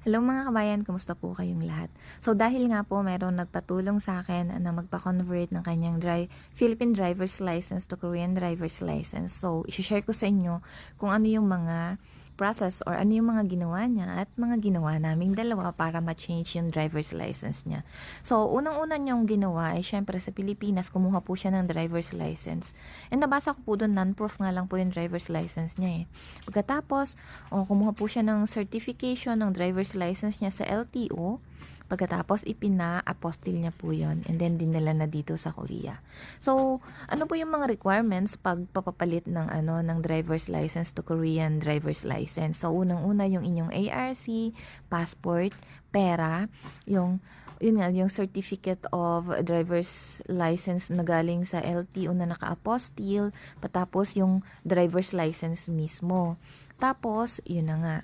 Hello mga kabayan, kumusta po kayong lahat? So dahil nga po meron nagpatulong sa akin na magpa-convert ng kanyang Philippine driver's license to Korean driver's license. So i-share ko sa inyo kung ano yung mga process or ano yung mga ginawa niya at mga ginawa naming dalawa para ma-change yung driver's license niya. So unang-una niyong ginawa ay syempre sa Pilipinas kumuha po siya ng driver's license. And nabasa ko po doon non-proof nga lang po yung driver's license niya eh. Pagkatapos, kumuha po siya ng certification ng driver's license niya sa LTO. Pagkatapos, ipina-apostle niya po yon and then dinala na dito sa Korea. So, ano po yung mga requirements pag papapalit ng driver's license to Korean driver's license? So, unang-una yung inyong ARC, passport, pera, yung certificate of driver's license na galing sa LTO na naka-apostille, patapos yung driver's license mismo. Tapos, yun na nga.